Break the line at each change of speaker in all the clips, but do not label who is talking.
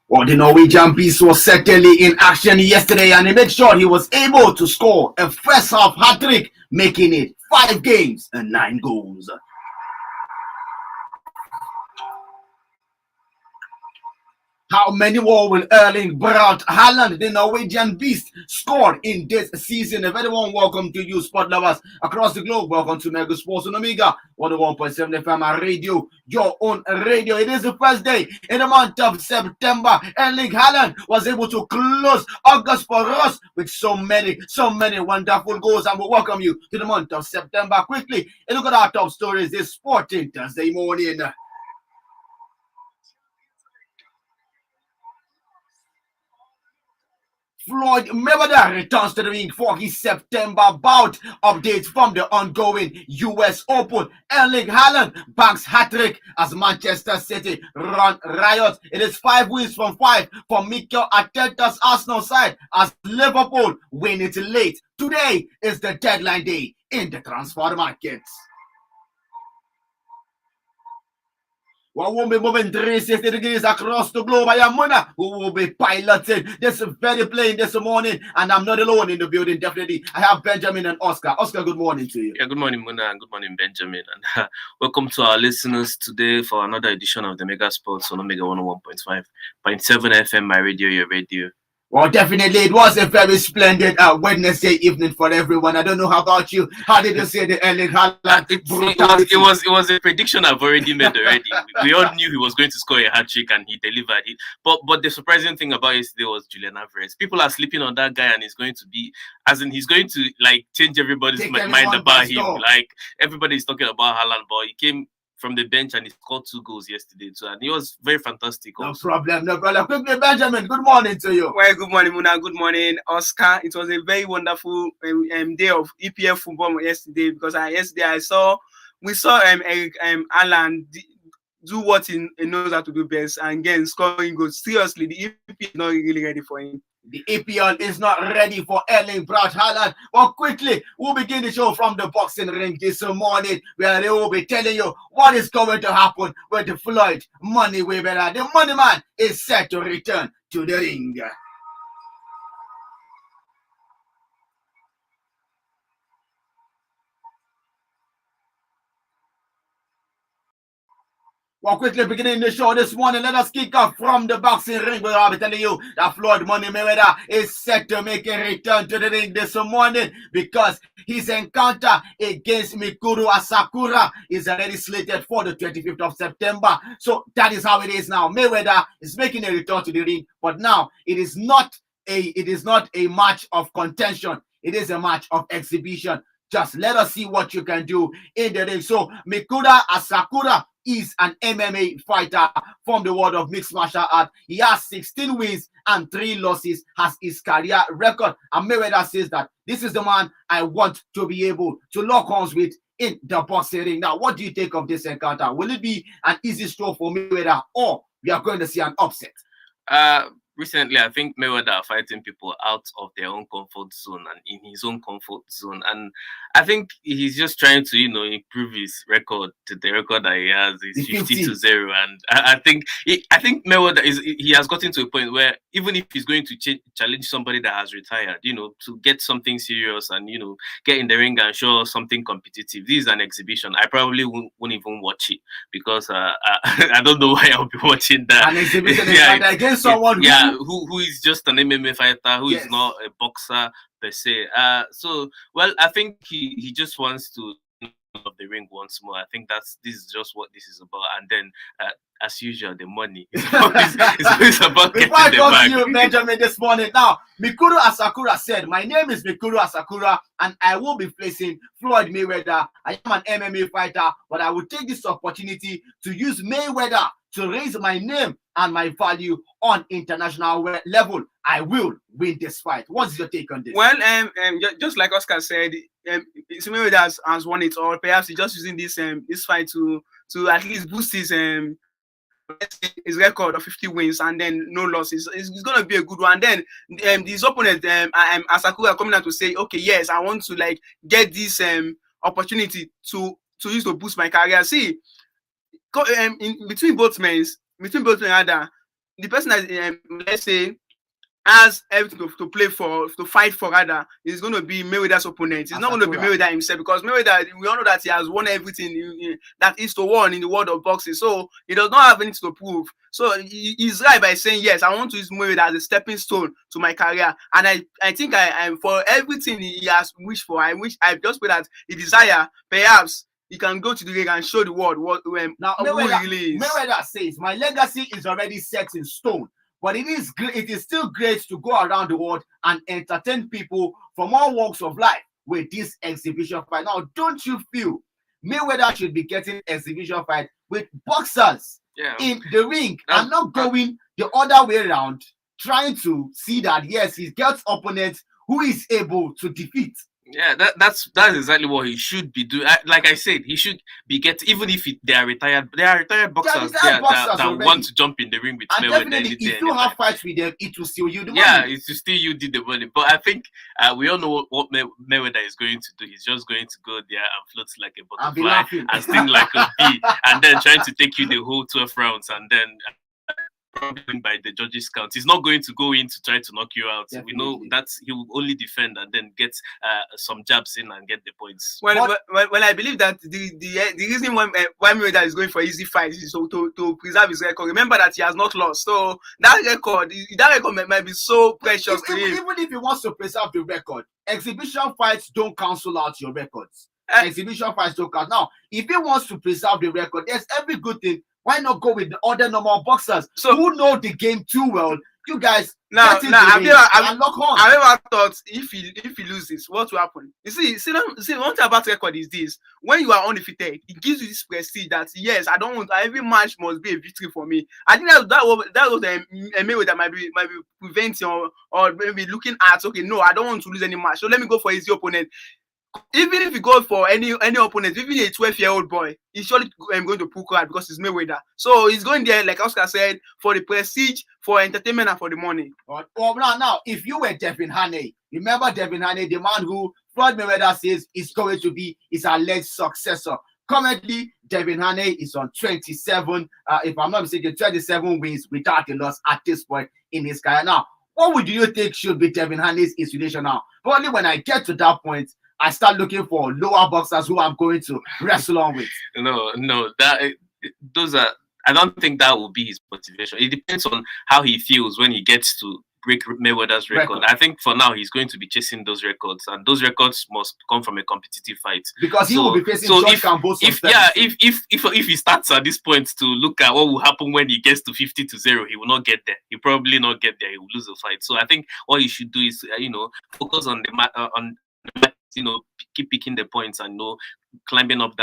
Well, the Norwegian beast was certainly in action yesterday, and he made sure he was able to score a first half hat-trick, making it 5 games and 9 goals. How many more will Erling Braut Halland, the Norwegian beast, score in this season? A very warm welcome to you, sport lovers across the globe. Welcome to Mega Sports on Omega 101.7 FM radio, your own radio. It is the first day in the month of September. Erling Halland was able to close August for us with so many wonderful goals. And we welcome you to the month of September. Quickly, a look at our top stories this sporting Thursday morning. Floyd Mayweather returns to the ring for his September bout. Updates from the ongoing US Open. Erling Haaland banks hat-trick as Manchester City run riot. It is 5 wins from 5 for Mikel Arteta's Arsenal side as Liverpool win it late. Today is the deadline day in the transfer markets. Well, we'll be moving 360 degrees across the globe. I am Muna, who will be piloting this very plane this morning, and I'm not alone in the building, definitely. I have Benjamin and Oscar. Oscar, good morning to you.
Yeah, good morning, Muna, and good morning, Benjamin. And welcome to our listeners today for another edition of the Mega Sports on Omega 101.5.7 FM, my radio, your radio.
Well, definitely, it was a very splendid Wednesday evening for everyone. I don't know how about you. How did you say the Erling Haaland?
It was a prediction I've already made already. We all knew he was going to score a hat trick, and he delivered it. But the surprising thing about yesterday was Julian Alvarez. People are sleeping on that guy, and he's going to be, as in, he's going to like change everybody's mind about him. Like everybody's talking about Haaland, but he came from the bench and he scored 2 goals yesterday too, and he was very fantastic also.
No problem. Quickly, Benjamin, good morning to you.
Well, good morning, Muna. Good morning, Oscar. It was a very wonderful day of EPL football yesterday because we saw Erling Haaland do what he knows how to do best, and again scoring goals. Seriously, the EPL is not really ready for him.
The EPL is not ready for Erling Braut Haaland. But quickly, we'll begin the show from the boxing ring this morning, where they will be telling you what is going to happen with the Floyd Money Mayweather. The Money Man is set to return to the ring. Well, quickly beginning the show this morning, let us kick off from the boxing ring where I'll be telling you that Floyd Money Mayweather is set to make a return to the ring this morning because his encounter against Mikuru Asakura is already slated for the 25th of September. So that is how it is now. Mayweather is making a return to the ring, but now it is not a match of contention. It is a match of exhibition. Just let us see what you can do in the ring. So Mikuru Asakura is an MMA fighter from the world of mixed martial art. He has 16 wins and 3 losses as his career record. And Mayweather says that this is the man I want to be able to lock horns with in the boxing ring. Now, what do you think of this encounter? Will it be an easy stroke for Mayweather, or we are going to see an upset?
Recently, I think Mayweather are fighting people out of their own comfort zone and in his own comfort zone. And I think he's just trying to, improve his record to the record that he has is 50-0. And I think Mayweather he has gotten to a point where even if he's going to challenge somebody that has retired, to get something serious and, get in the ring and show something competitive, this is an exhibition. I probably won't even watch it because I don't know why I'll be watching that.
An exhibition against someone
who is just an MMA fighter, who is not a boxer per se. I think he just wants to of the ring once more. I think this is just what this is about. And then as usual, the money. It's always about getting the bag.
You, Benjamin, this morning. Now, Mikuru Asakura said, "My name is Mikuru Asakura, and I will be facing Floyd Mayweather. I am an MMA fighter, but I will take this opportunity to use Mayweather to raise my name and my value on international level. I will win this fight." What's your take on this?
Well, just like Oscar said, Mayweather has won it all. Perhaps he's just using this fight to at least boost his his record of 50 wins and then no losses. It's going to be a good one. And then his opponent, Asakura, coming out to say, okay, yes, I want to like get this opportunity to use to boost my career. See, between both men, rather, the person that let's say has everything to play for, to fight for, rather, is going to be Mayweather's opponent. It's not going to be Mayweather himself, because Mayweather, we all know that he has won everything that is to win in the world of boxing. So he does not have anything to prove. So he's right by saying, yes, I want to use Mayweather as a stepping stone to my career. And I think I for everything he has wished for, I just pray that he desire, perhaps, he can go to the ring and show the world who he really is.
Mayweather says, my legacy is already set in stone. But it is still great to go around the world and entertain people from all walks of life with this exhibition fight. Now, don't you feel Mayweather should be getting exhibition fight with boxers in the ring and not going the other way around, trying to see that, yes, he gets opponents who is able to defeat?
Yeah, that's exactly what he should be doing. Like I said, he should be getting, even if they are retired boxers, that want to jump in the ring with Mayweather.
Definitely, if you have fights with them, it will still you the money.
Yeah, it will still you did the money. But I think we all know what Mayweather is going to do. He's just going to go there and float like a butterfly and sting like a bee, and then trying to take you the whole 12 rounds, and then by the judges' count. He's not going to go in to try to knock you out. Definitely. We know that he will only defend and then get some jabs in and get the points.
Well, I believe that the reason why Mayweather is going for easy fights is so to preserve his record. Remember that he has not lost, so that record might be so precious to him.
Even if he wants to preserve the record, exhibition fights don't cancel out your records. Exhibition fights don't count. Now, if he wants to preserve the record, there's every good thing. Why not go with the other normal boxers who know the game too well? You guys,
I've never thought if he loses, what will happen? You see, one thing about record is this: when you are undefeated, it gives you this prestige that, yes, I don't want every match must be a victory for me. I think that was a Mayweather might be preventing or maybe looking at, okay, no, I don't want to lose any match, so let me go for easy opponent. Even if you go for any opponent, even a 12-year-old boy, he's surely going to pull card because he's Mayweather. So he's going there, like Oscar said, for the prestige, for entertainment, and for the money.
Well, now, if you were Devin Haney, remember Devin Haney, the man who Floyd Mayweather says is going to be his alleged successor. Currently, Devin Haney is on 27, if I'm not mistaken, 27 wins without a loss at this point in his career. Now, what would you think should be Devin Haney's situation now? But only when I get to that point, I start looking for lower boxers who I'm going to wrestle on with.
No, those are. I don't think that will be his motivation. It depends on how he feels when he gets to break Mayweather's record. I think for now he's going to be chasing those records, and those records must come from a competitive fight.
Because he will be facing
if he starts at this point to look at what will happen when he gets to 50-0, he will not get there. He probably not get there. He will lose the fight. So I think what he should do is focus on the keep picking the points and climbing up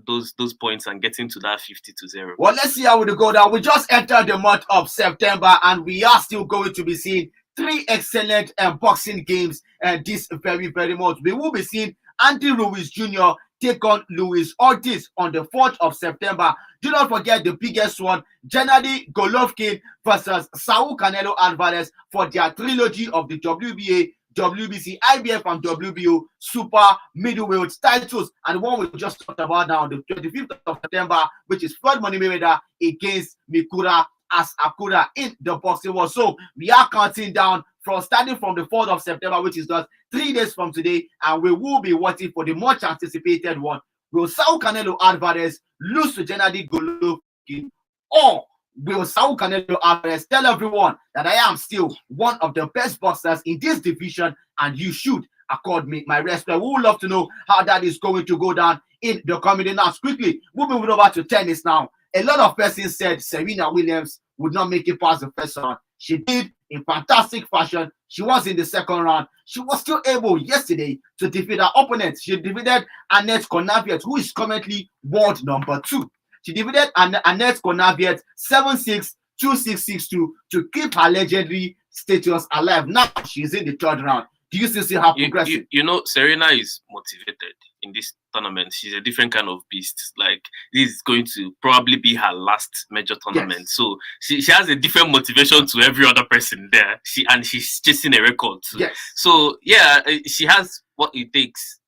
those points and getting to that 50-0.
Well, let's see how we go down. We just entered the month of September, and we are still going to be seeing 3 excellent boxing games this very, very month. We will be seeing Andy Ruiz Jr. take on Luis Ortiz on the 4th of September. Do not forget the biggest one, Gennady Golovkin versus Saul Canelo Alvarez for their trilogy of the WBA, WBC, IBF, and WBO super middleweight titles. And one we just talked about now, the 25th of September, which is Floyd Money Mayweather against Mikura Asakura in the boxing world. So we are counting down starting from the 4th of September, which is just 3 days from today, and we will be waiting for the much anticipated one. Will Saul Canelo Alvarez lose to Gennady Golovkin, or will Saul Canelo Alvarez tell everyone that I am still one of the best boxers in this division, and you should accord me my respect? We would love to know how that is going to go down in the coming days. Now, quickly, we'll move over to tennis now. A lot of persons said Serena Williams would not make it past the first round. She did in fantastic fashion. She was in the second round. She was still able yesterday to defeat her opponent. She defeated Annette Konaviet, who is currently world number 2. She defeated Annette Konaviet 7-6, 2-6, 6-2 to keep her legendary status alive. Now she's in the 3rd round. Do you still see her progressing?
You know, Serena is motivated in this tournament. She's a different kind of beast. Like, this is going to probably be her last major tournament.
Yes.
So she has a different motivation to every other person there. She's chasing a record too.
Yes.
So yeah, she has what it takes.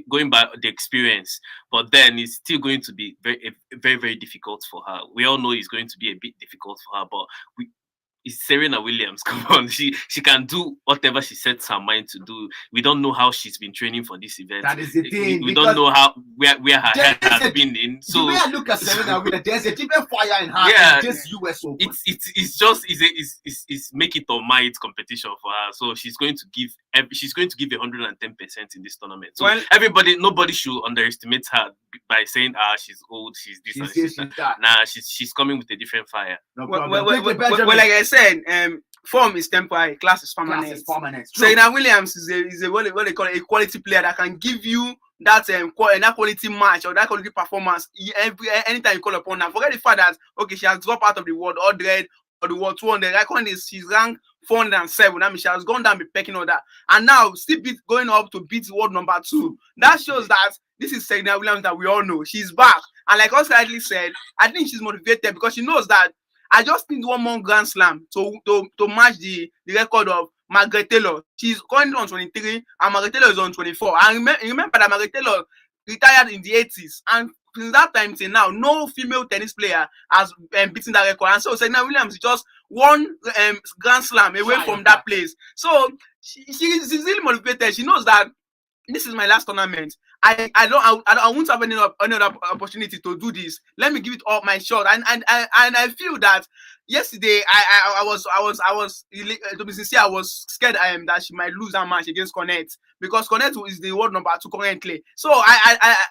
Going by the experience, but then it's still going to be very, very difficult for her. We all know it's going to be a bit difficult for her, but it's Serena Williams. Come on, she can do whatever she sets her mind to do. We don't know how she's been training for this event.
That is the thing.
We don't know how where her head has been in. So
the way I look at Serena Williams, there's a different fire in her.
Yeah,
in this US Open.
It's make it or might competition for her. So she's going to give 110% in this tournament. So nobody should underestimate her by saying she's old, she's this and she's that. Nah, she's coming with a different fire.
No well, like I said, form is temporary, class is permanent. Serena Williams is a what they call a quality player that can give you that quality match or that quality performance anytime you call upon her. Forget the fact that she has dropped out of the world 100 or the world 200. Record is she's ranked 407. That means she has gone down be pecking order, and now still going up to beat world number 2. That shows that this is Serena Williams that we all know. She's back, and like Oscar rightly said, I think she's motivated because she knows that I just need one more Grand Slam to match the record of Margaret Taylor. She's currently on 23, and Margaret Taylor is on 24. And remember that Margaret Taylor retired in the 80s, and since that time till now, no female tennis player has beaten that record. And so Serena Williams is just one Grand Slam away from that place. So she's really motivated. She knows that this is my last tournament. I won't have any other opportunity to do this. Let me give it all my shot. And I feel that yesterday I was to be sincere, I was scared that she might lose that match against Cornet, because Cornet is the world number 2 currently. So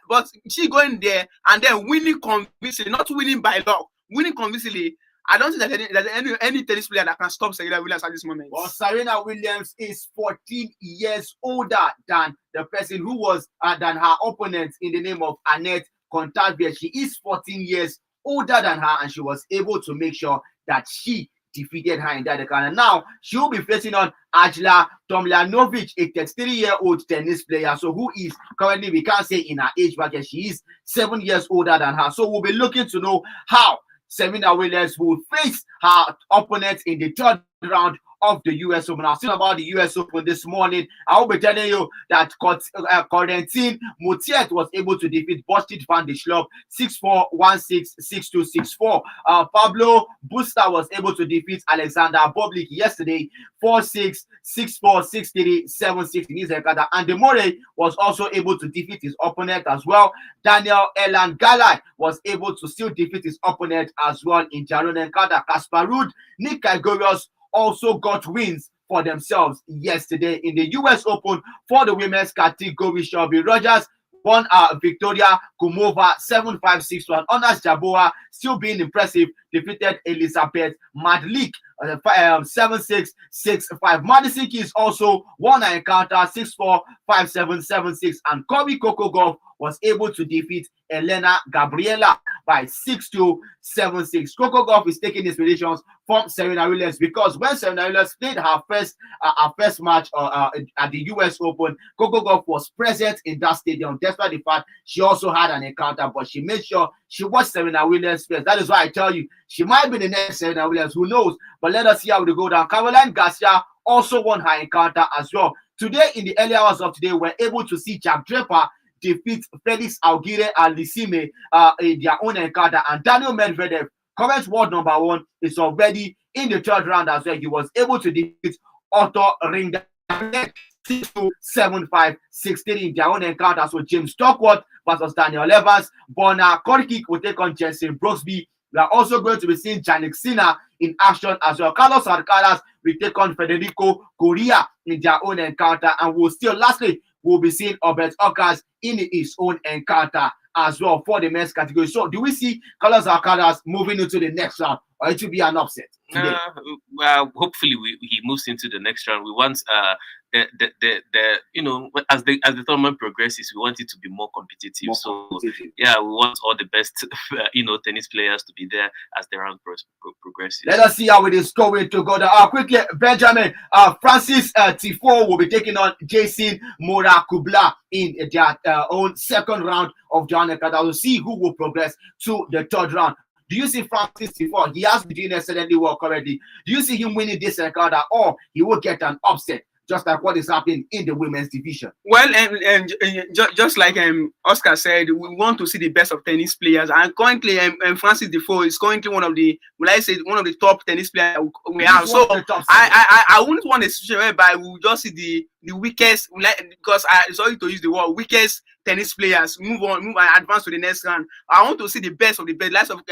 but she going there and then winning convincingly, not winning by luck, winning convincingly. I don't think there's any tennis player that can stop Serena Williams at this moment.
Well, Serena Williams is 14 years older than the person who was than her opponent in the name of Annette Kontaveit. She is 14 years older than her, and she was able to make sure that she defeated her in that account. And now she will be facing on Ajla Tomljanovic, a 33-year-old tennis player. So who is currently, we can't say in her age bracket, she is 7 years older than her. So we'll be looking to know how Serena Williams will face her opponent in the third round of the US Open. I've seen about the US Open this morning. I will be telling you that Corentin Moutet was able to defeat Boschid van der Sloot 6-4, 1-6, 6-2, 6-4. Pablo Busta was able to defeat Alexander Bublik yesterday 4-6, 6-4, 6-3, 7-6 in his record. And Demore was also able to defeat his opponent as well. Daniel Elan Galai was able to still defeat his opponent as well in Jaron Enkada. Kasper Ruud, Nick Kyrgios also got wins for themselves yesterday in the US Open for the women's category. Shelby Rogers won Victoria Kumova 7-5, 6-1. Onas Jabeur, still being impressive, defeated Elizabeth Madlik 7-6, 6-5. Madison Keys also won an encounter 6-4, 5-7, 7-6. And Corey Kokogov was able to defeat Elena Gabriela by 6-2, 7-6. Kokogov is taking inspirations from Serena Williams, because when Serena Williams played her first match at the US Open, Kokogov was present in that stadium, despite the fact she also had an encounter, but she made sure she watched Serena Williams first. That is why I tell you, she might be the next Serena Williams, who knows? But let us see how they go down. Caroline Garcia also won her encounter as well. Today, in the early hours of today, we're able to see Jack Draper defeat Felix Aguirre Alisime in their own encounter, and Daniel Medvedev, current world number 1, is already in the third round as well. He was able to defeat Otto Ringa 6-2, 7-5, 6-3 in their own encounter. So James Stockworth versus Daniel Evans. Bona Korkik will take on Jensen Brooksby. We are also going to be seeing Jannik Sinner in action as well. Carlos Alcaraz will take on Federico Correa in their own encounter, and we'll be seeing Albert Okas in his own encounter as well for the men's category. So do we see Carlos Alcaraz moving into the next round, or it will be an upset today?
Well, hopefully he moves into the next round. We want as the tournament progresses, we want it to be more competitive. Yeah, we want all the best tennis players to be there as the round progresses.
Let us see how it is going to go. Quickly, Benjamin, Francis Tifo will be taking on Jason Morakubla in their own second round of the Anekada. We'll see who will progress to the third round. Do you see Francis Tifo? He has been doing excellently well currently. Do you see him winning this Anekada, or he will get an upset, just like what is happening in the women's division?
Well, just like Oscar said, we want to see the best of tennis players, and currently, Francis Defoe is currently one of the top tennis players we have. So I wouldn't want a situation whereby we will just see the weakest, because I sorry to use the word weakest tennis players move and advance to the next round. I want to see the best of the best, less of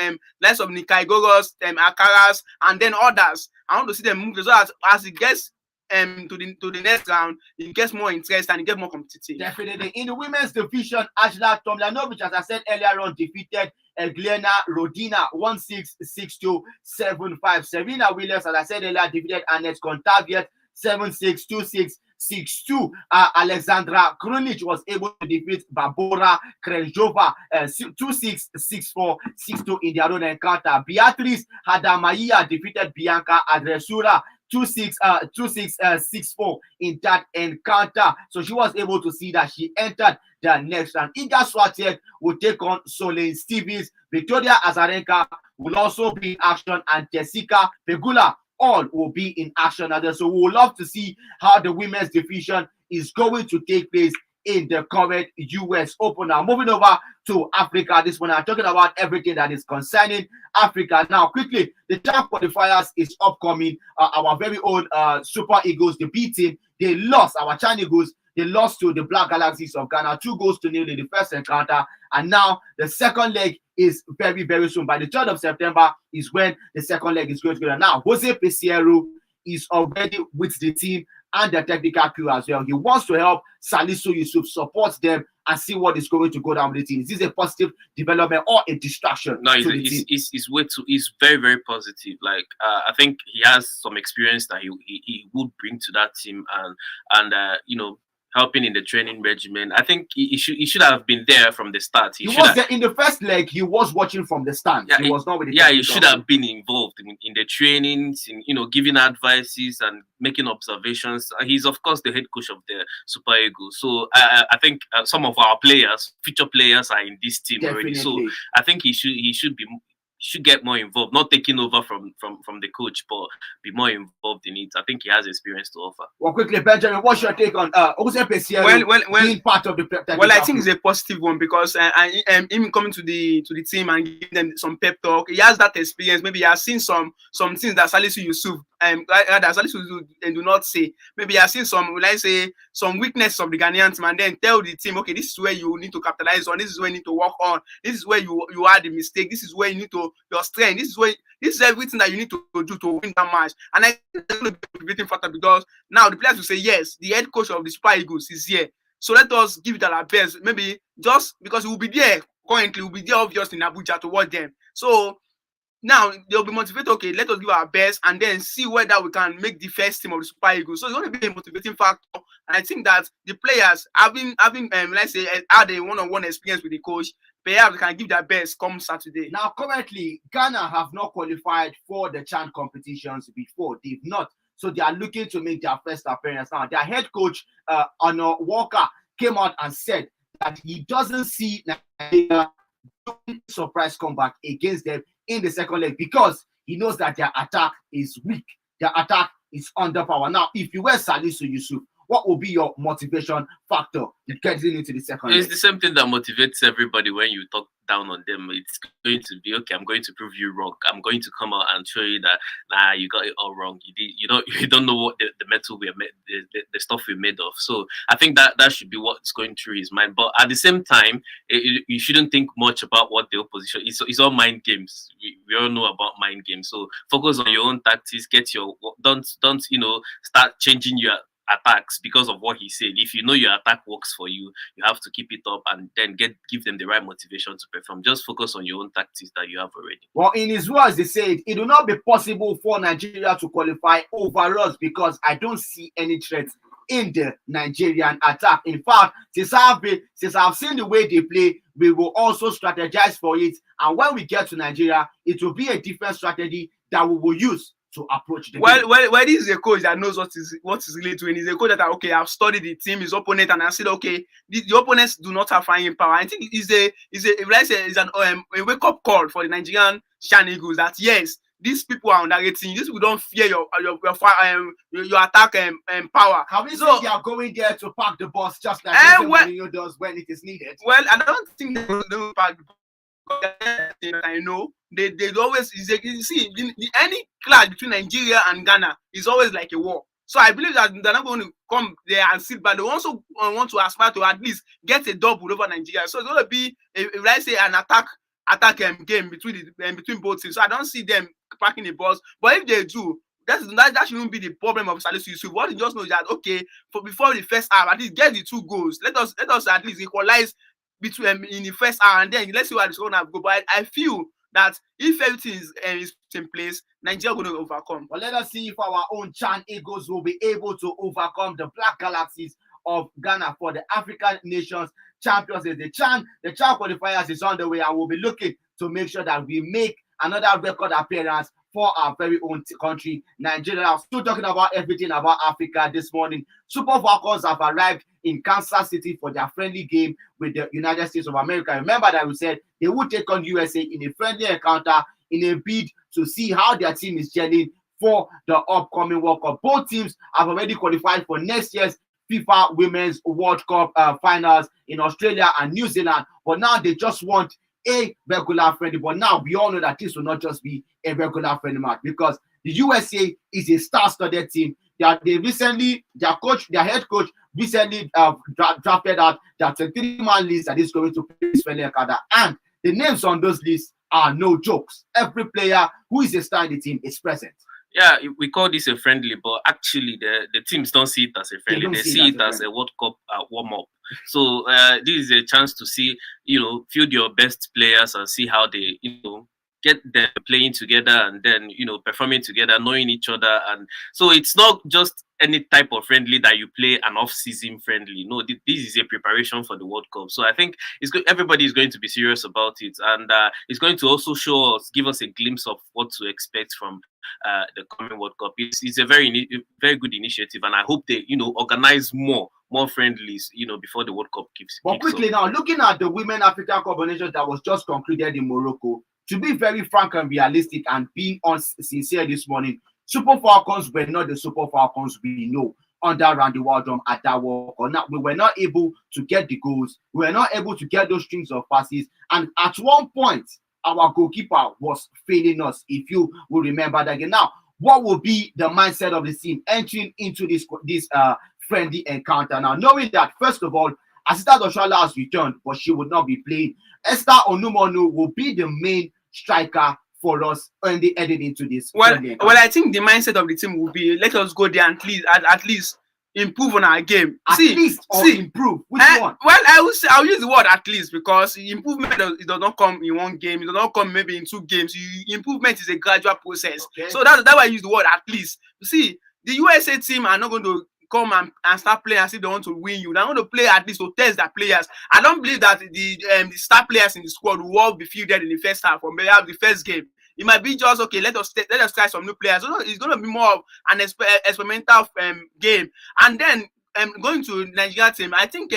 Nikai Goros, Akaras, and then others. I want to see them move so as it gets to the next round, it gets more interest and it gets more competitive.
Definitely. In the women's division, Ajla Tomljanovic, as I said earlier on, defeated Elena Rodina 1-6, 6-2, 7-5. Serena Williams, as I said earlier, defeated Annette Kontaviet 7-6, 2-6, 6-2. Alexandra Krunic was able to defeat Barbora Krejova 2-6, 6-4, 6-2 in their own encounter. Beatrice Hadamaya defeated Bianca Adresura 2-6, 6-4 in that encounter. So she was able to see that she entered the next round. Iga Swiatek will take on Solane Stevens. Victoria Azarenka will also be in action, and Jessica Pegula all will be in action. So we would love to see how the women's division is going to take place in the current US Open. Now, moving over to Africa, this one I'm talking about everything that is concerning Africa. Now, quickly, the CHAN qualifiers is upcoming. Our very own Super Eagles, the B team, they lost. Our CHAN Eagles, they lost to the Black Galaxies of Ghana 2-0 in the first encounter, and now the second leg is very, very soon. By the 3rd of September is when the second leg is going to go. Now, Jose Pesero is already with the team and the technical crew as well. He wants to help Salisu Yusuf support them and see what is going to go down with the team. Is this a positive development or a distraction?
No, it's very, very positive. Like I think he has some experience that he would bring to that team, and helping in the training regimen. I think he should have been there from the start.
He was there in the first leg. He was watching from the stand.
Yeah,
he was not with the
he should have been involved in the trainings, in giving advices and making observations. He's of course the head coach of the Super Eagles. So I think some of our players, future players, are in this team already. So I think he should get more involved, not taking over from the coach, but be more involved in it. I think he has experience to offer.
Well, quickly, Benjamin, what's your take on Jose Pesero being part of the
Well, I think it's a positive one, because him coming to the team and giving them some pep talk, he has that experience. Maybe he has seen some things that Salisu Yusuf that Salisu Yusuf do not say. Maybe he has seen some weakness of the Ghanaian team, and then tell the team, okay, this is where you need to capitalize on. This is where you need to work on. This is where you had the mistake. This is where you need to your strength. This is everything that you need to do to win that match. And I think it's going to be a motivating factor, because now the players will say, yes, the head coach of the Super Eagles is here. So let us give it our best. Maybe just because he will be there currently, will be there obviously in Abuja to watch them. So now they'll be motivated. Okay, let us give our best and then see whether we can make the first team of the Super Eagles. So it's going to be a motivating factor. And I think that the players having let's say had a one-on-one experience with the coach, perhaps they can give their best come Saturday.
Now, currently, Ghana have not qualified for the CHAN competitions before. They've not. So they are looking to make their first appearance now. Their head coach, Honor Walker, came out and said that he doesn't see Nigeria doing a surprise comeback against them in the second leg, because he knows that their attack is weak. Their attack is underpowered. Now, if you were Salisu Yusuf, what will be your motivation factor getting into the second leg?
It's the same thing that motivates everybody when you talk down on them. It's going to be, okay, I'm going to prove you wrong. I'm going to come out and show you that you got it all wrong. You don't know what the metal we are made, the stuff we're made of. So I think that should be what's going through his mind. But at the same time, you shouldn't think much about what the opposition is. It's all mind games. We all know about mind games. So focus on your own tactics. Don't start changing your attacks because of what he said. If you know your attack works for you, you have to keep it up and then give them the right motivation to perform. Just focus on your own tactics that you have already.
Well, in his words, they said it will not be possible for Nigeria to qualify over us because I don't see any threat in the Nigerian attack. In fact, since I've seen the way they play, we will also strategize for it. And when we get to Nigeria, it will be a different strategy that we will use to approach the game.
Well, this is a coach that knows what is really doing. He's a coach that okay, I've studied the team, his opponent, and I said okay, the opponents do not have flying power. I think it's a wake up call for the Nigerian Shan Eagles that yes, these people are underrating. These people don't fear your attack power.
Can we say they are going there to park the bus just like Mourinho does when it is needed?
Well, I don't think they don't park the bus. I know they always see any clash between Nigeria and Ghana is always like a war. So I believe that they're not going to come there and sit, but they also want to aspire to at least get a double over Nigeria. So it's going to be an attack game between both teams. So I don't see them packing the balls. But if they do, that shouldn't be the problem of Salisu Yusuf. What you just know is that okay, before the first half, at least get the 2 goals. Let us at least equalize between in the first hour, and then let's see what it's going to go. But I feel that if everything is in place, Nigeria will going to overcome.
Well, let us see if our own Chan Eagles will be able to overcome the Black Galaxies of Ghana for the African Nations Champions. The Chan qualifiers is on the way, and we'll be looking to make sure that we make another record appearance for our very own country, Nigeria. I'm still talking about everything about Africa this morning. Super Falcons have arrived in Kansas City for their friendly game with the United States of America. Remember that we said they would take on USA in a friendly encounter in a bid to see how their team is gelling for the upcoming World Cup. Both teams have already qualified for next year's FIFA Women's World Cup finals in Australia and New Zealand, but now they just want a regular friendly. But now we all know that this will not just be a regular friendly match because the USA is a star-studded team. Their head coach recently drafted out their 23-man list that is going to play this friendly encounter, and the names on those lists are no jokes. Every player who is a star in the team is present.
Yeah, we call this a friendly, but actually the teams don't see it as a friendly. They see it as a World Cup warm-up. So this is a chance to see, field your best players and see how they, get them playing together and then, performing together, knowing each other. And so it's not just any type of friendly that you play an off-season friendly. No, this is a preparation for the World Cup. So I think everybody is going to be serious about it. And it's going to also give us a glimpse of what to expect from the coming World Cup. It's a very good initiative. And I hope they, organize more friendlies, before the World Cup kicks off.
But quickly now, looking at the Women African Cup of Nations that was just concluded in Morocco, to be very frank and realistic and being sincere this morning, Super Falcons were not the Super Falcons we know under Randy Waldrum at that World Cup. We were not able to get the goals. We were not able to get those strings of passes. And at one point, our goalkeeper was failing us, if you will remember that again. Now, what will be the mindset of the team entering into this friendly encounter? Now, knowing that, first of all, Asita Doshala has returned, but she would not be playing. Esther Onumonu will be the main striker for us when they headed into this.
Well, I think the mindset of the team will be let us go there and at least improve on our game.
Improve. Which one?
Well, I'll use the word at least because improvement it does not come in one game. It does not come maybe in 2 games. Improvement is a gradual process. Okay. So that's why I use the word at least. You see, the USA team are not going to come and start playing as if they want to win you. They're going to play at least to test their players. I don't believe that the star players in the squad will all be fielded in the first half or maybe have the first game. It might be just okay. Let us try some new players. So it's going to be more of an experimental game. And then going to Nigeria team, I think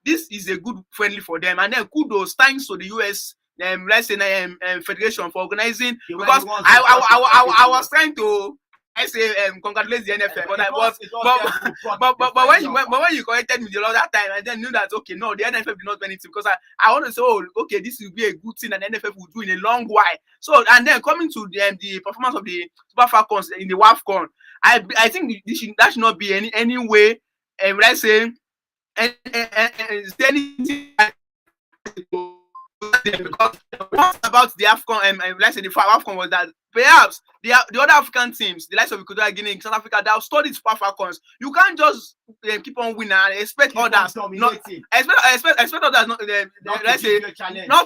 this is a good friendly for them. And then kudos, thanks to the US Federation for organizing. Because I was trying to. I say congratulate the NFL, but when you corrected me the other time, I then knew that okay, no, the NFL did not do anything because I want to say, oh, okay, this will be a good thing that the NFL will do in a long while. So and then coming to the performance of the Super Falcons in the WAFCON, I think that should not be any way. When I say anything. Because what about the AFCON, let's say the AFCON was that perhaps the other African teams, the likes of Equatorial Guinea, South Africa, they have studied Super Falcons. You can't just keep on winning and expect others not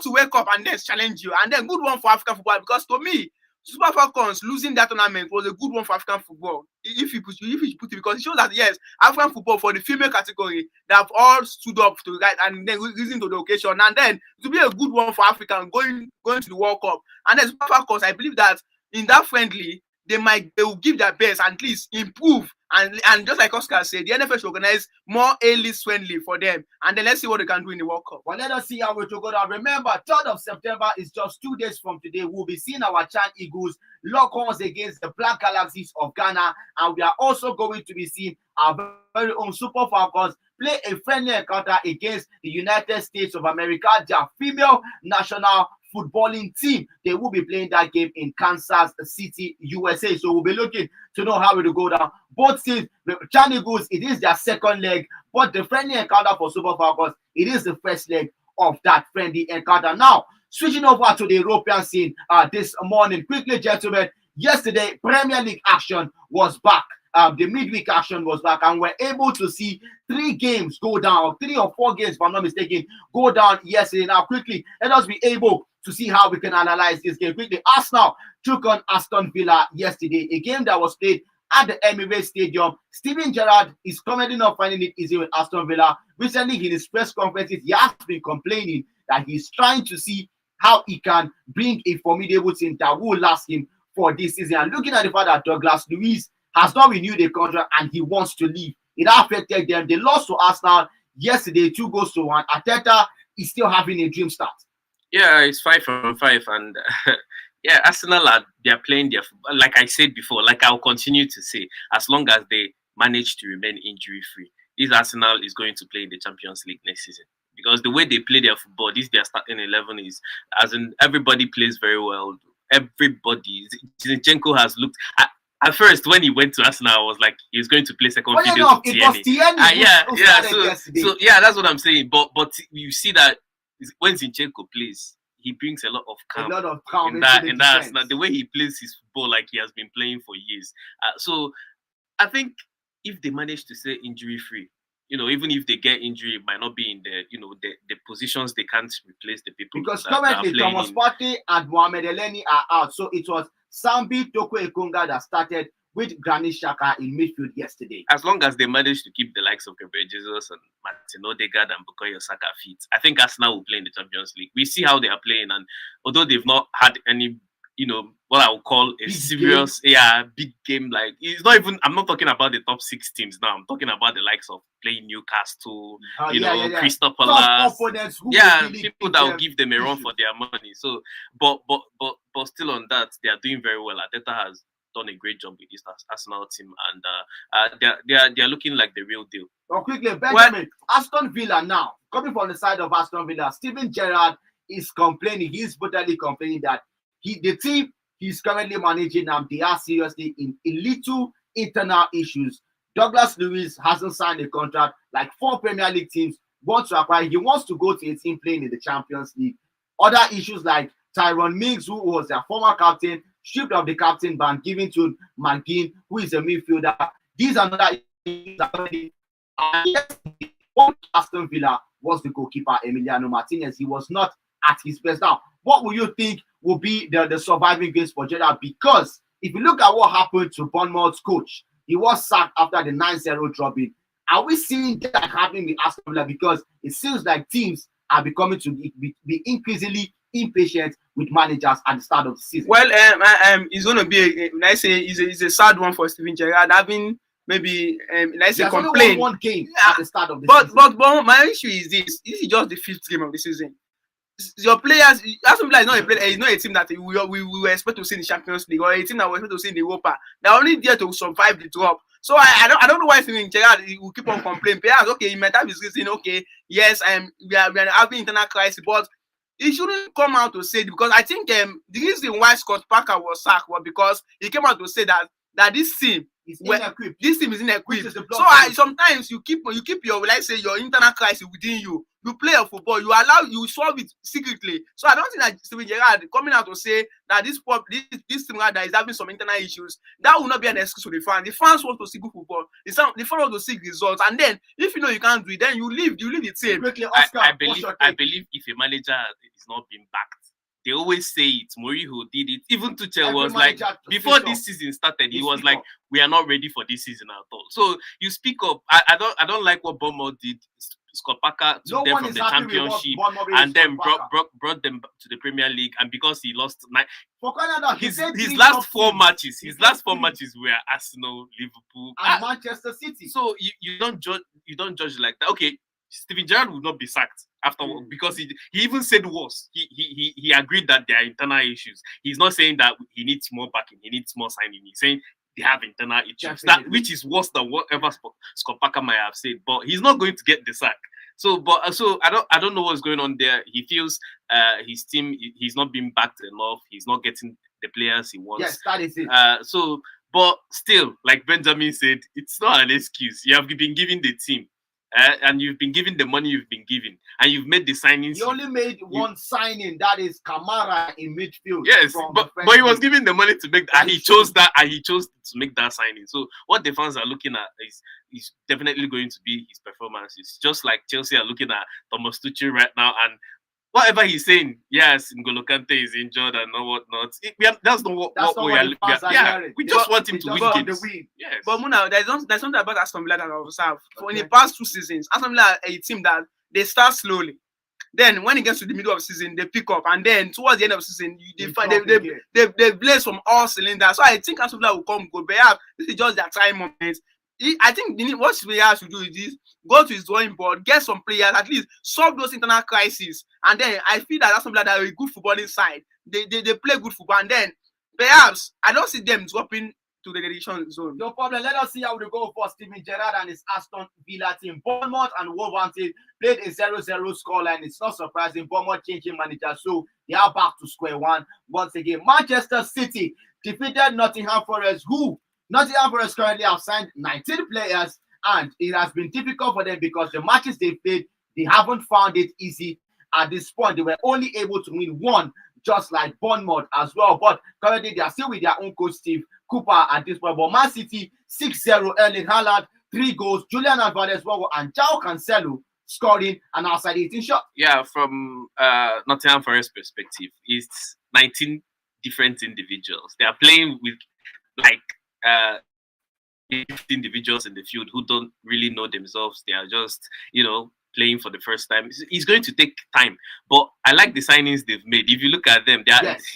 to wake up and then challenge you. And then good one for African football because to me, Super Falcons losing that tournament was a good one for African football. if you put it, because it shows that yes, African football for the female category, they have all stood up to right and then reason to the occasion, and then to be a good one for Africa going to the World Cup. And then of course, I believe that in that friendly, they will give their best and at least improve. And just like Oscar said, the NFL should organize more A-list friendly for them. And then let's see what they can do in the World Cup.
Well, let us see how it will go down. Remember, 3rd of September is just 2 days from today. We'll be seeing our Chan Eagles lock horns against the Black Galaxies of Ghana. And we are also going to be seeing our very own Super Falcons play a friendly encounter against the United States of America, their female national footballing team. They will be playing that game in Kansas City, USA. So we'll be looking to know how it will go down. Both teams, Chan Eagles, it is their second leg, but the friendly encounter for Super Falcons, it is the first leg of that friendly encounter. Now, switching over to the European scene this morning. Quickly, gentlemen, yesterday, Premier League action was back. The midweek action was back, and we're able to see 3 games go down, or 3 or 4 games, if I'm not mistaken, go down yesterday. Now, quickly, let us be able to see how we can analyze this game. Quickly, Arsenal took on Aston Villa yesterday, a game that was played at the Emirates Stadium. Steven Gerrard is currently not finding it easy with Aston Villa. Recently, in his press conferences, he has been complaining that he's trying to see how he can bring a formidable team that will last him for this season. And looking at the fact that Douglas Luiz has not renewed a contract and he wants to leave, it affected them. They lost to Arsenal yesterday, 2-1. Arteta is still having a dream start.
Yeah, it's 5 from 5, and yeah, Arsenal they're playing their football. Like I said before, like I'll continue to say, as long as they manage to remain injury free, this Arsenal is going to play in the Champions League next season. Because the way they play their football, their starting 11 is, as in everybody plays very well. Everybody, Zinchenko has looked. At first, when he went to Arsenal, I was like, he was going to play second fiddle to Tierney. So yeah, that's what I'm saying. But you see that when Zinchenko plays, he brings a lot of calm in that Arsenal. The way he plays his football, like he has been playing for years. So I think if they manage to stay injury free, even if they get injury, it might not be in the positions. They can't replace the people.
Because currently Thomas Partey and Mohamed Elneny are out. So it was Sambi Toko Ekonga that started with Granit Xhaka in midfield yesterday.
As long as they manage to keep the likes of Gabriel Jesus and Martin Odegaard and Bukayo Saka fit, I think Arsenal will play in the Champions League. We see how they are playing, and although they've not had any, what I would call a serious, big game. Like it's not even. I'm not talking about the top 6 teams now. I'm talking about the likes of playing Newcastle, Crystal Palace. People that will give them a run for their money. So, but still on that, they are doing very well. Arteta has done a great job with this Arsenal team, and they are looking like the real deal.
Well, quickly, Benjamin, Aston Villa now coming from the side of Aston Villa. Steven Gerrard is complaining. He's brutally complaining that the team he's currently managing they are seriously in little internal issues. Douglas Luiz hasn't signed a contract. Like 4 Premier League teams want to acquire. He wants to go to a team playing in the Champions League. Other issues like Tyrone Mings, who was their former captain, stripped of the captain band, given to McGinn, who is a midfielder. These are another issues. Aston Villa was the goalkeeper, Emiliano Martinez. He was not at his best. Now, what will you think will be the surviving grace for Gerrard? Because if you look at what happened to Bournemouth's coach, he was sacked after the 9-0 drubbing. Are we seeing that happening with Aston Villa? Because it seems like teams are becoming to be increasingly impatient with managers at the start of the season.
Well, it's going to be, it's a sad one for Steven Gerrard. Having maybe, complain.
One game at the start of the season.
But my issue is this. This is just the 5th game of the season. Your players, Aston Villa is not a player. It's not a team that we expect to see in the Champions League or a team that we expect to see in the Europa. They're only there to survive the drop. So I don't know why Steven Gerrard will keep on complaining. Perhaps he might have his reason. Okay, yes, we are having internal crisis, but he shouldn't come out to say it, because I think the reason why Scott Parker was sacked was because he came out to say that this team is inequipped. This team is inequipped. So sometimes you keep your, let's say, your internal crisis within you. You play a football, you solve it secretly. So I don't think that Steven Gerrard coming out to say that this team that is having some internal issues, that will not be an excuse to the fans. The fans want to see good football. The fans want to see results. And then if you know you can't do it, then you leave the team.
I believe if a manager is not being backed, they always say it. Mourinho did it. Even Tuchel
Every
was like,
manager
before
speak
this
up.
season started, he
You
was
speak
like,
up.
we are not ready for this season at all. So you speak up. I don't like what Bournemouth did. Scott Parker took
No
them
one
from
is
the
happy with what
championship
Bournemouth
and
is
then
Scott Parker.
brought them to the Premier League. And because he lost
For Canada,
his
three
last
top
4
teams.
matches,
He
his
said
last 4
three.
matches were Arsenal, Liverpool,
And Manchester City.
So you don't judge like that. Okay, Steven Gerrard would not be sacked afterward because he even said worse. He agreed that there are internal issues. He's not saying that he needs more backing, he needs more signing. He's saying they have internal issues, that which is worse than whatever Scott Parker might have said. But he's not going to get the sack. So I don't know what's going on there. He feels his team, he's not being backed enough. He's not getting the players he wants.
Yes, that is it.
But still, like Benjamin said, it's not an excuse. You have been given the team, and you've been given the money you've been given, and you've made the signings.
He only made one signing, that is Kamara in midfield.
Yes, but he was given the money to make that, and he chose to make that signing. So what the fans are looking at is definitely going to be his performances. Just like Chelsea are looking at Thomas Tuchel right now, and whatever he's saying, yes, N'Golo Kante is injured and whatnot. That's not what we are. We just want him to win games.
Yes. But Muna, there's something about Aston Villa that I observed. For in the past 2 seasons, Aston Villa are a team that they start slowly. Then when it gets to the middle of the season, they pick up, and then towards the end of the season, they blaze from all cylinders. So I think Aston Villa will come good. But yeah, this is just their time moment. I think what we have to do is this: go to his drawing board, get some players, at least solve those internal crises, and then I feel that something like that a good footballing side. They play good football, and then perhaps I don't see them dropping to the relegation zone.
No problem. Let us see how they go for Steven Gerrard and his Aston Villa team. Bournemouth and Wolverhampton played a 0-0 scoreline. It's not surprising. Bournemouth changing manager, so they are back to square one once again. Manchester City defeated Nottingham Forest, who Nottingham Forest currently have signed 19 players, and it has been difficult for them because the matches they played, they haven't found it easy at this point. They were only able to win one, just like Bournemouth as well. But currently, they are still with their own coach, Steve Cooper, at this point. But Man City, 6-0, Erling Haaland, 3 goals, Julian Alvarez, and João Cancelo scoring an outside 18 shot.
Yeah, from Nottingham Forest perspective, it's 19 different individuals. They are playing with, like, individuals in the field who don't really know themselves. They are just, playing for the first time. It's going to take time, but I like the signings they've made. If you look at them,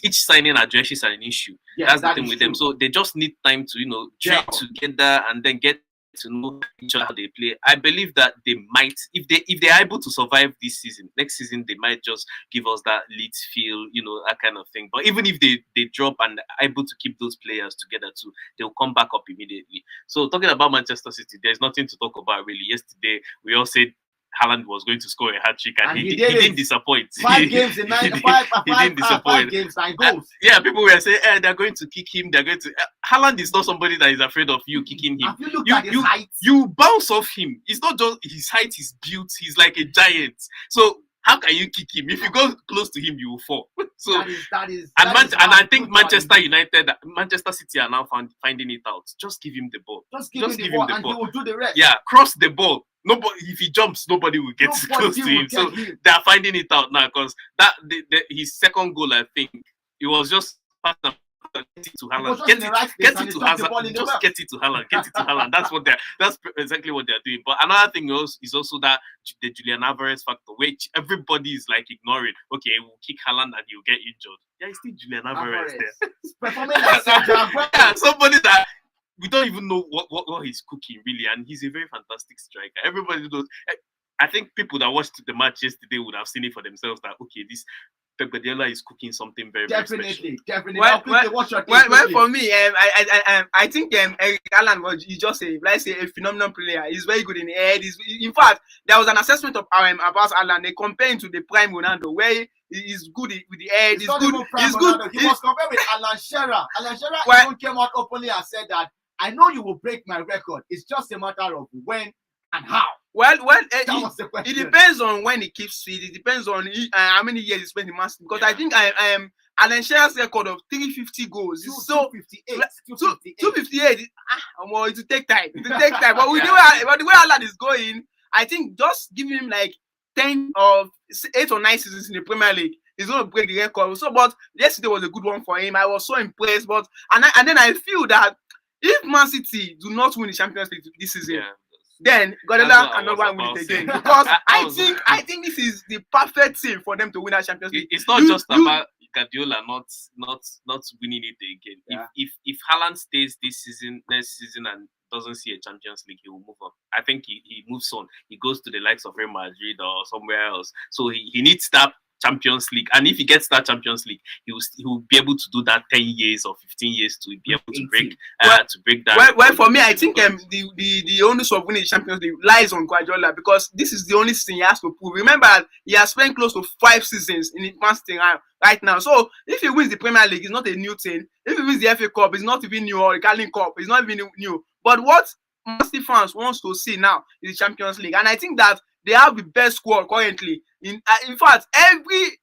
each signing addresses an issue. That's the thing with them. So they just need time to, train together and then get to know each other how they play. I believe that they might, if they're able to survive this season, next season they might just give us that Leeds feel, that kind of thing. But even if they drop and are able to keep those players together too, they'll come back up immediately. So talking about Manchester City, there's nothing to talk about really. Yesterday we all said Halland was going to score a hat-trick, and he didn't disappoint.
5 games in 9 he didn't disappoint. 5 games, 9 goals.
People were saying, they're going to kick him. They're going to. Halland is not somebody that is afraid of you kicking him.
Have you looked at his height?
You bounce off him. It's not just his height, his built. He's like a giant. So how can you kick him? If you go close to him, you will fall. So I think Manchester City are now finding it out. Just give him the ball.
Just give him the ball, and he will do the rest.
Yeah, cross the ball. Nobody, if he jumps, nobody will get close to him. So they are finding it out now, because his second goal, I think, it was just get it to Halland. Get it to Halland. Just get it to Halland. Get it to Halland. That's exactly what they're doing. But another thing is also that the Julian Alvarez factor, which everybody is like ignoring. Okay, we'll kick Halland and he'll get injured. Yeah, it's still Julian Alvarez there.
Performing like
somebody that we don't even know what he's cooking really, and he's a very fantastic striker. Everybody knows. I think people that watched the match yesterday would have seen it for themselves that okay, this Pep Guardiola is cooking something very, very special.
Definitely.
Well, for me, I think Erling Haaland was just a phenomenal player. He's very good in the head. In fact, there was an assessment of about Haaland. They compared him to the prime Ronaldo, where he's good with the head. He's good.
He was compared with Alan Shearer. Alan Shearer even came out openly and said that I know you will break my record. It's just a matter of when and how.
It depends on when he keeps fit. It depends on how many years he spent in Man City. Because I think Alan Shearer's record of 350 goals is 258. Well, it will take time. But with the way Haaland is going, I think just give him like 8 or 9 seasons in the Premier League. he's going to break the record. So, but yesterday was a good one for him. I was so impressed. But and then I feel that if Man City do not win the Champions League this season, then Guardiola cannot win it again. Because I think this is the perfect team for them to win that Champions League.
It's not just about Guardiola not winning it again.
Yeah.
If Halland stays this season, next season, and doesn't see a Champions League, he will move on. I think he moves on. He goes to the likes of Real Madrid or somewhere else. So he needs that Champions League, and if he gets that Champions League, he will be able to do that 10 years or 15 years to be able to break that.
Well, for me, I think the onus of winning the Champions League lies on Guardiola, because this is the only season he has to prove. Remember, he has spent close to 5 seasons in Man City right now. So if he wins the Premier League, it's not a new thing. If he wins the FA Cup, it's not even new, or the Carling Cup, it's not even new. But what Man City fans wants to see now is the Champions League, and I think that they have the best squad currently. In fact, every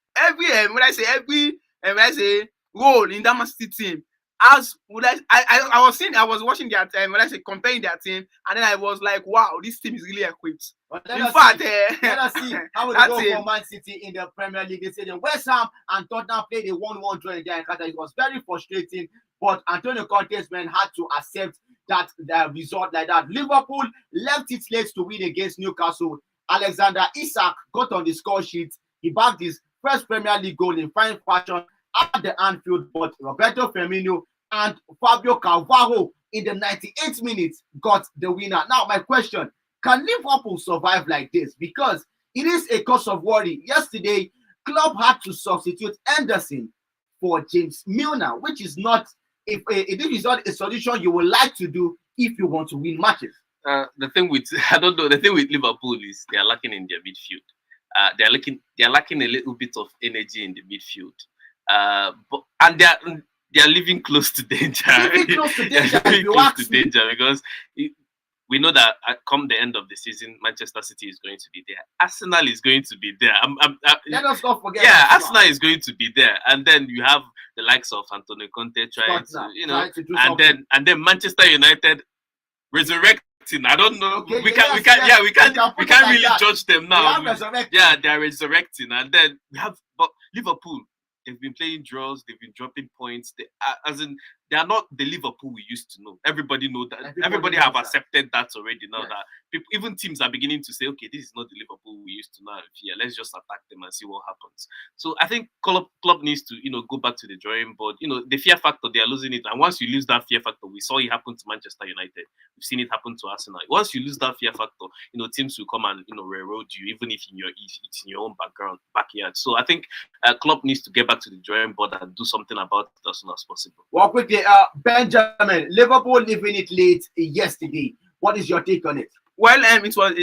role in that Man City team, I was watching their team, comparing their team, and then I was like, wow, this team is really equipped.
Well, let us see how it goes for Man City in the Premier League. They said West Ham and Tottenham played a 1-1 draw in their encounter. It was very frustrating, but Antonio Conte's men had to accept that result like that. Liverpool left it late to win against Newcastle. Alexander Isak got on the score sheet. He bagged his first Premier League goal in fine fashion at the Anfield, but Roberto Firmino and Fabio Carvalho in the 98th minute got the winner. Now, my question, can Liverpool survive like this? Because it is a cause of worry. Yesterday, Klopp had to substitute Anderson for James Milner, which is not, if it is not a solution you would like to do if you want to win matches.
The thing with Liverpool is they are lacking in their midfield. They are lacking a little bit of energy in the midfield. And they are living close to danger. Because we know that come the end of the season, Manchester City is going to be there. Arsenal is going to be there.
Let us not forget.
Yeah, Arsenal is going to be there, and then you have the likes of Antonio Conte trying to then Manchester United resurrect. I don't know.
Okay,
we can't really judge them now. They are resurrecting, and then we have Liverpool. They've been playing draws. They've been dropping points. They are not the Liverpool we used to know. Everybody know that. Everybody have accepted that already now. Yes. That people, even teams are beginning to say, okay, this is not the Liverpool we used to know. Yeah, let's just attack them and see what happens. So I think club needs to go back to the drawing board. The fear factor, they are losing it, and once you lose that fear factor, we saw it happen to Manchester United. We've seen it happen to Arsenal. Once you lose that fear factor, teams will come and railroad you, even if it's in your own backyard. So I think club needs to get back to the drawing board and do something about it as soon as possible.
Well, quickly, Benjamin, Liverpool leaving it late yesterday. What is your take on it?
Well, it was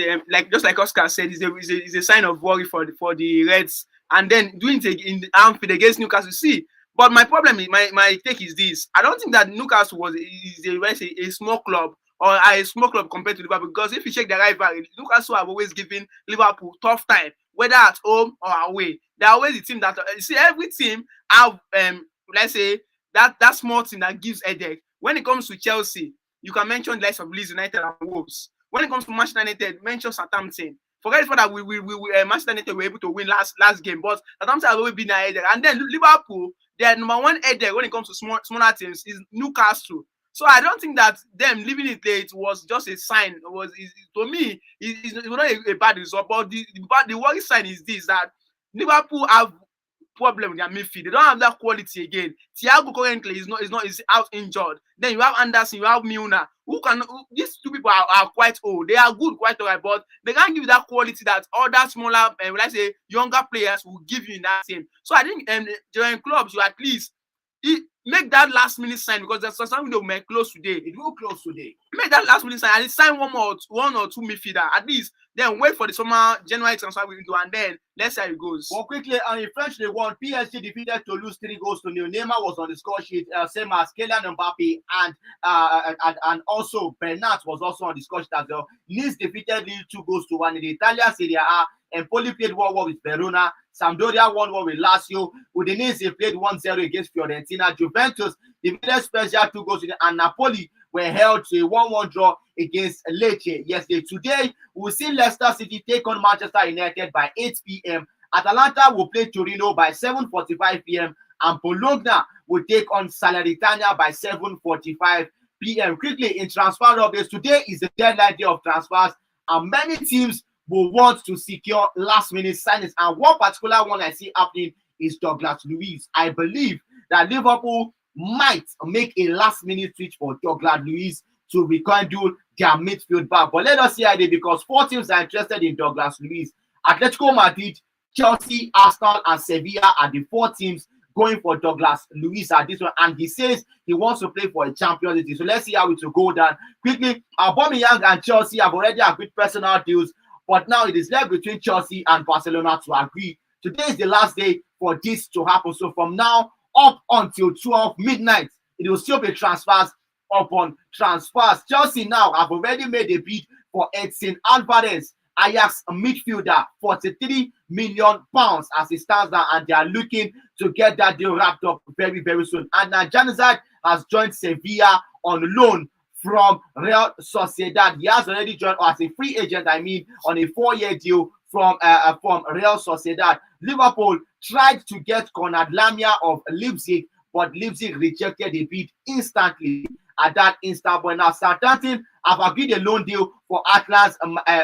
just like Oscar said, it's a sign of worry for the Reds, and then doing it in the Anfield against Newcastle. See, but my problem is my take is this: I don't think that Newcastle is a small club or a small club compared to Liverpool, because if you check the rivalry, Newcastle have always given Liverpool tough time, whether at home or away. They're always the team that every team have that small team that gives headache. When it comes to Chelsea, you can mention the likes of Leeds United and Wolves. When it comes to Manchester United, mention Southampton. Forget the fact that we Manchester United were able to win last game, but Southampton have always been a headache. And then Liverpool, their number one headache when it comes to smaller teams is Newcastle. So I don't think that them leaving it late was just a sign. To me, it's not a bad result. But the worry sign is this: that Liverpool have problem with their midfield. They don't have that quality again. Thiago currently is out injured. Then you have Anderson, you have Milner. These two people are quite old. They are good, quite alright, but they can't give you that quality that other smaller, younger players will give you in that team. So I think during clubs, you at least make that last minute sign, because there's something that will close today.
It will close today.
Make that last minute sign and sign one or two midfielder at least. Then wait for the summer January transfer window, and then let's see how it goes.
Well, quickly, in French, they won. PSG defeated Toulouse 3-0. Neymar was on the score sheet, same as Kylian Mbappe, and also Bernat was also on the score sheet as well. Nice defeated Lille 2-1 in the Italian Serie A. Empoli played 1-1 with Verona. Sampdoria 1-1 with Lazio. Udinese played 1-0 against Fiorentina. Juventus defeated Spezia 2-0, and Napoli were held to a 1-1 draw against Lecce yesterday. Today, we'll see Leicester City take on Manchester United by 8 p.m. Atalanta will play Torino by 7:45 p.m. and Bologna will take on Salernitana by 7:45 p.m. Quickly in transfer updates, today is the deadline day of transfers, and many teams will want to secure last-minute signings. And one particular one I see happening is Douglas Luiz. I believe that Liverpool might make a last-minute switch for Douglas Luiz to rekindle their midfield back. But let us see how they, because 4 teams are interested in Douglas Luiz. Atletico Madrid, Chelsea, Arsenal, and Sevilla are the 4 teams going for Douglas Luiz at this one, and he says he wants to play for a Champions League. So let's see how it will go down. Quickly, Aubameyang and Chelsea have already agreed personal deals, but now it is left between Chelsea and Barcelona to agree. Today is the last day for this to happen. So from now up until 12 midnight, it will still be transfers upon transfers. Chelsea now have already made a bid for Edson Alvarez, Ajax midfielder, 43 million pounds as it stands now, and they are looking to get that deal wrapped up very, very soon. And now Januzaj has joined Sevilla on loan from Real Sociedad. He has already joined as a free agent, I mean, on a 4-year deal from Real Sociedad. Liverpool tried to get Konrad Lamia of Leipzig, but Leipzig rejected the bid instantly at that instant. But now Southampton have agreed a loan deal for Atlas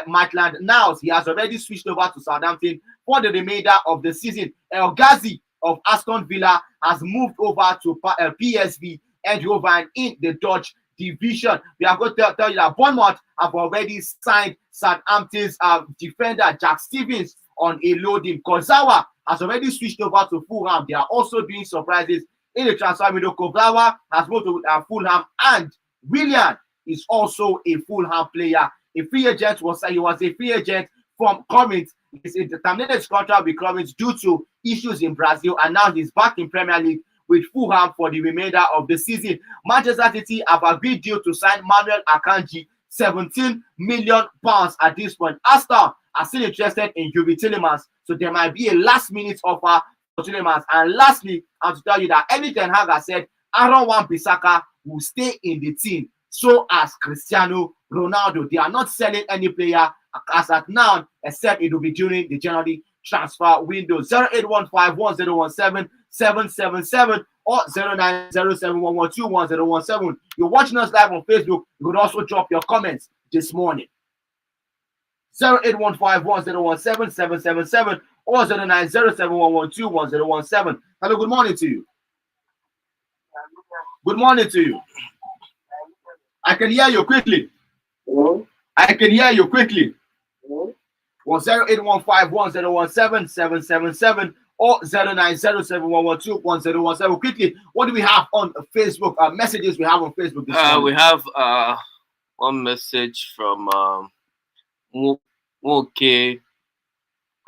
Maitland-Niles. He has already switched over to Southampton for the remainder of the season. El Ghazi of Aston Villa has moved over to PSV Eindhoven in the Dutch division. We are going to tell you that Bournemouth have already signed Southampton's defender Jack Stevens on a loading. Kozawa has already switched over to Fulham. They are also doing surprises in the transfer window. Kozawa has moved to Fulham, and Willian is also a Fulham player. A free agent he was a free agent from Corinth. He's terminated his contract with Corinth due to issues in Brazil, and now he's back in Premier League with Fulham for the remainder of the season. Manchester City have agreed deal to sign Manuel Akanji, 17 million pounds at this point. Aston are still interested in Yuri Tillemans, so there might be a last-minute offer for Tillemans. And lastly, I have to tell you that Erik ten Hag has said Aaron Wan-Bissaka will stay in the team, so as Cristiano Ronaldo. They are not selling any player as at now, except it will be during the January transfer window. 0815-1017-777 or 0907-112-1017. You're watching us live on Facebook. You could also drop your comments this morning. 0815-1017-777 or 0907-112-1017. Hello, good morning to you. Good morning to you. I can hear you quickly.
Hello?
I can hear you quickly.
Hello?
0815-1017-777 or 0907-112-1017. Quickly, what do we have on Facebook? Messages we have on Facebook this morning.
We have one message from Woke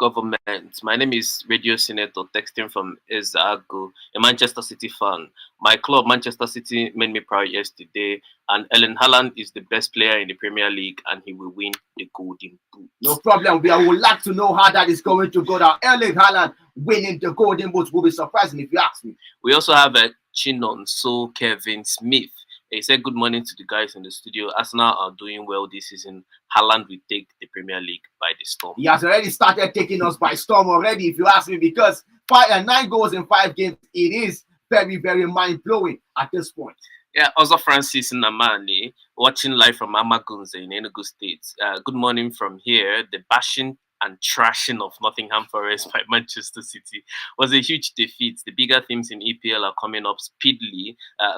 Government. My name is Radio Senator, texting from Ezago, a Manchester City fan. My club, Manchester City, made me proud yesterday, and Halland is the best player in the Premier League, and he will win the Golden Boot.
No problem. I would like to know how that is going to go down. Halland winning the Golden Boot will be surprising if you ask me.
We also have a Chinon, so Kevin Smith. He said, good morning to the guys in the studio. Arsenal are doing well this season. Halland will take the Premier League by the storm.
He has already started taking us by storm already, if you ask me, because 9 goals in 5 games, it is very, very mind-blowing at this point.
Yeah, also Francis Namani, watching live from Amagunze in Enugu State. Good morning from here. The bashing and trashing of Nottingham Forest by Manchester City was a huge defeat. The bigger themes in EPL are coming up speedily.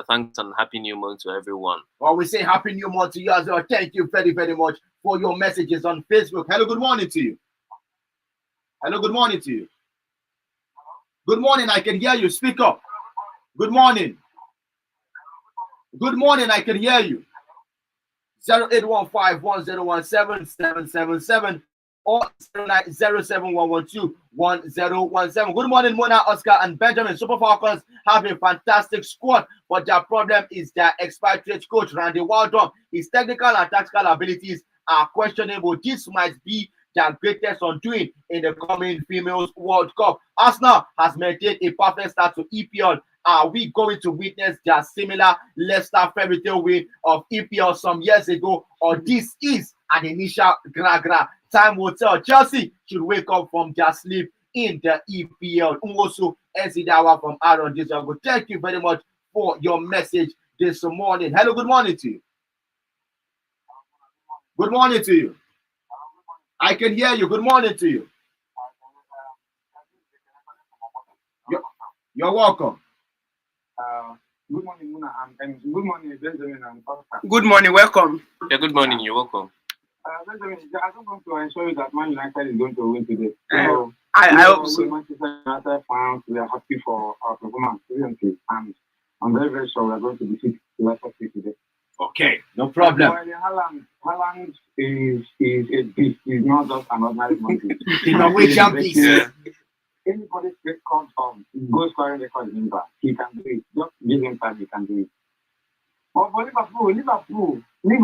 Thanks and happy new month to everyone.
Well, we say happy new month to you as well. Thank you very, very much for your messages on Facebook. Hello, good morning to you. Hello, good morning to you. Good morning, I can hear you. Speak up. Good morning. Good morning, I can hear you. 0815-1017-777 or 0907-112-1017. Good morning, Mona, Oscar, and Benjamin. Super Falcons have a fantastic squad, but their problem is their expatriate coach, Randy Waldrum. His technical and tactical abilities are questionable. This might be their greatest undoing in the coming Females World Cup. Arsenal has maintained a perfect start to EPL. Are we going to witness their similar Leicester fairy tale win of EPL some years ago, or this is an initial gra-gra? Time will tell. Chelsea should wake up from their sleep in the EPL. Also, Ezidawa from Aaron Disago. Thank you very much for your message this morning. Hello, good morning to you. Good morning to you. I can hear you. Good morning to you. You're welcome.
Good morning, Muna, and good morning, Benjamin and Oscar.
Good morning, welcome.
Yeah, good morning. You're welcome.
Benjamin, I just want to ensure you that Man United is going to win today.
So, I hope so.
Manchester United fans, we are happy for our performance, recently, and I'm very, very sure we are going to defeat Leicester City today.
Okay, no problem.
Halland is a beast. He's not just an ordinary monkey.
He's a Norwegian beast.
Yeah. Anybody's record of goal scoring record in England, he can do it. Just give him time, he can do it. But for Liverpool, they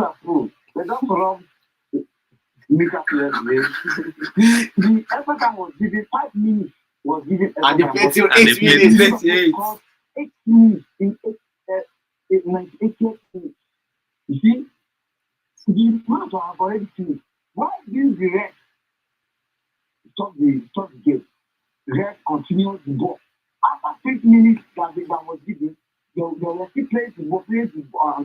just robbed Newcastle yesterday. The extra time was given 5 minutes.
And they played till 8 minutes.
8 minutes in 98 minutes. You see, the match have already finished. Why didn't the rest stop the game? The rest continued to go. After 6 minutes that was given, they were still playing to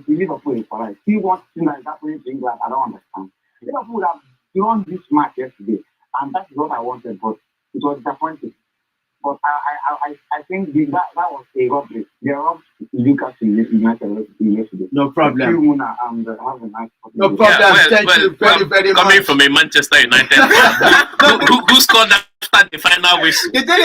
Liverpool. See what thing that is happening to England, I don't understand. Liverpool would have won this match yesterday, and that's what I wanted, but it was disappointing. But I think that was a robbery. They robbed Newcastle United yesterday.
No problem.
Thank you, Muna, and have a nice day.
No problem. Thank you very, very much.
Coming from a Manchester United, who scored after the final whistle?
The thing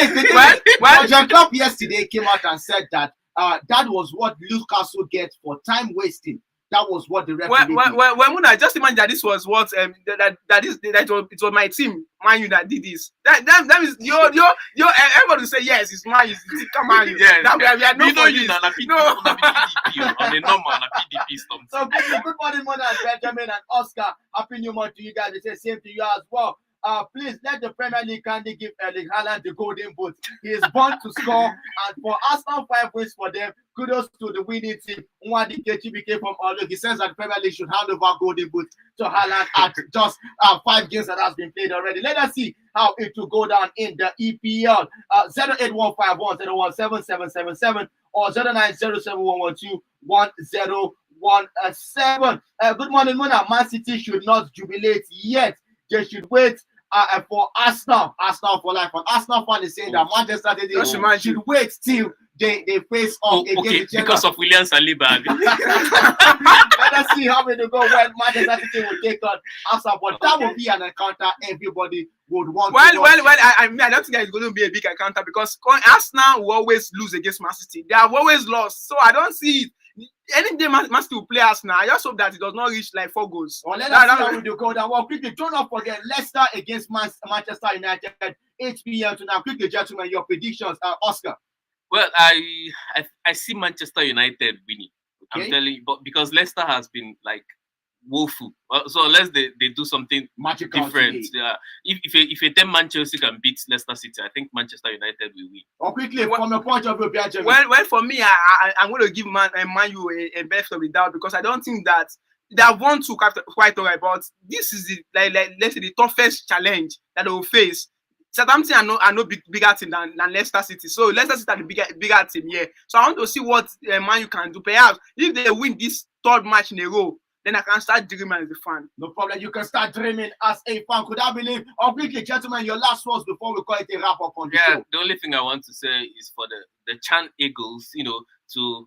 is, John Klopp yesterday came out and said that that was what Newcastle gets for time wasting. That was what the referee did.
Well, Muna, just imagine that this was what it was my team, Man U, that did this. That is your everybody say yes, it's Man U, it's come on you.
Yes.
That we are no for
you
this.
on a PDP on a normal PDP stuff.
So good morning, Mona and Benjamin and Oscar. Happy New Month to you guys. They say same to you as well. Please let the Premier League kindly give Erling Halland the golden boot. He is born to score, and for Arsenal 5 wins for them. Kudos to the winning team. Nwadi Kechibike from Olu. He says that the Premier League should hand over golden boot to Halland at just 5 games that has been played already. Let us see how it will go down in the EPL. 08151017777 or 09071121017. Good morning, Mona. Man City should not jubilate yet. They should wait for Arsenal for life. And Arsenal fan is saying that Manchester City should wait till they face off against
because of William Saliba.
Let us see how it will go when Manchester City will take on Arsenal. But that will be an encounter everybody would want.
I don't think it's going to be a big encounter because Arsenal will always lose against Man City. They have always lost, so I don't see it. Any day Man City will play Arsenal, I just hope that it does not reach like 4 goals.
Well, let us see how it will go down. Well, quickly, don't forget Leicester against Manchester United, 8 p.m. tonight. Quickly, gentlemen, your predictions, Oscar.
Well, I see Manchester United winning. Okay. I'm telling you, but because Leicester has been like woeful, so unless they do something
magical
different, yeah. If a 10-man Chelsea can beat Leicester City, I think Manchester United will win.
Or quickly, from your point of view, Benjamin.
Well, for me, I'm going to give Man U a benefit of the doubt because I don't think that they have won to quite alright, but this is let's say the toughest challenge that they will face. Southampton are no bigger team than Leicester City. So Leicester City are the bigger team here. So I want to see what Man U can do. Perhaps if they win this 3rd match in a row, then I can start dreaming as a fan.
No problem. You can start dreaming as a fan. Could I believe? Or quickly, gentlemen, your last words before we call it a wrap up on the show.
The only thing I want to say is for the Chan Eagles, to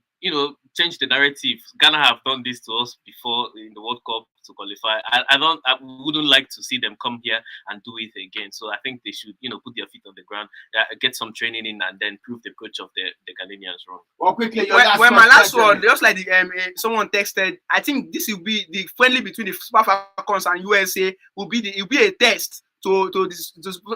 change the narrative. Ghana have done this to us before in the World Cup to qualify. I wouldn't like to see them come here and do it again. So I think they should, put their feet on the ground, get some training in, and then prove the coach of the Ghanaians wrong.
Well, quickly,
my last word, just like someone texted, I think this will be the friendly between the Super Falcons and USA. Will be a test to the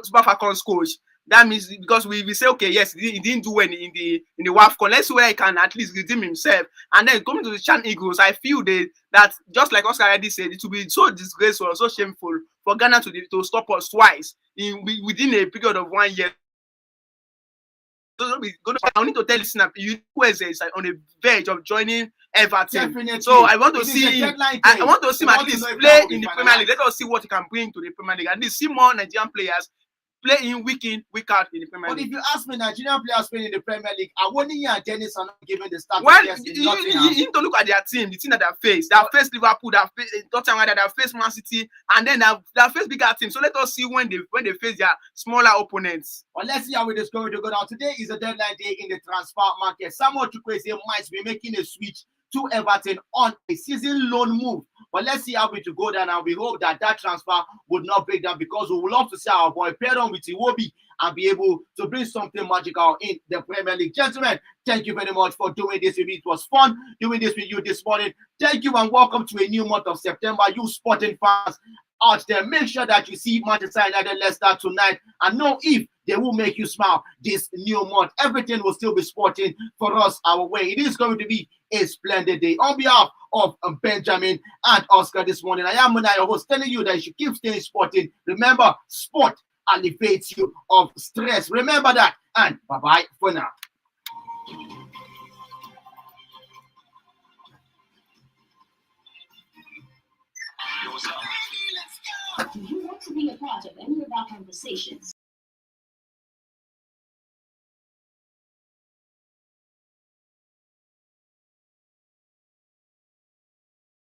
Super Falcons coach. That means because we say, okay, yes, he didn't do well in the WAFCON. Let's see whether he can at least redeem himself. And then coming to the Chan Eagles, I feel that just like Oscar already said, it will be so disgraceful, so shameful for Ghana to stop us twice within a period of 1 year. I need to tell listeners, USA is on the verge of joining Everton.
Definitely.
So I want to see him at least play in the Premier League. Let us see what he can bring to the Premier League. At least see more Nigerian players play in, week out in the Premier
But
League.
if you ask me, Nigerian players playing in the Premier League, Awoniyi and Dennis are not given the start.
Well,
Yes,
you need to look at their team, the team that they face. They have faced Liverpool, they have faced Tottenham, they have faced Man City, and then they have faced bigger teams. So let us see when they face their smaller opponents.
Well, let's see how it is going to go down. Today is a deadline day in the transfer market. Samuel Chukwueze might be making a switch to Everton on a season loan move. But let's see how it will go down, and we hope that transfer would not break down, because we would love to see our boy paired on with Iwobi and be able to bring something magical in the Premier League. Gentlemen, thank you very much for doing this with me. It was fun doing this with you this morning. Thank you and welcome to a new month of September. You sporting fans out there, make sure that you see Manchester United Leicester tonight and know if they will make you smile this new month. Everything will still be sporting for us our way. It is going to be a splendid day. On behalf of Benjamin and Oscar this morning, I am Munai, your host, telling you that you should keep staying sporting. Remember, sport alleviates you of stress. Remember that, and bye-bye for now.
Do you want to be a part of any of our conversations?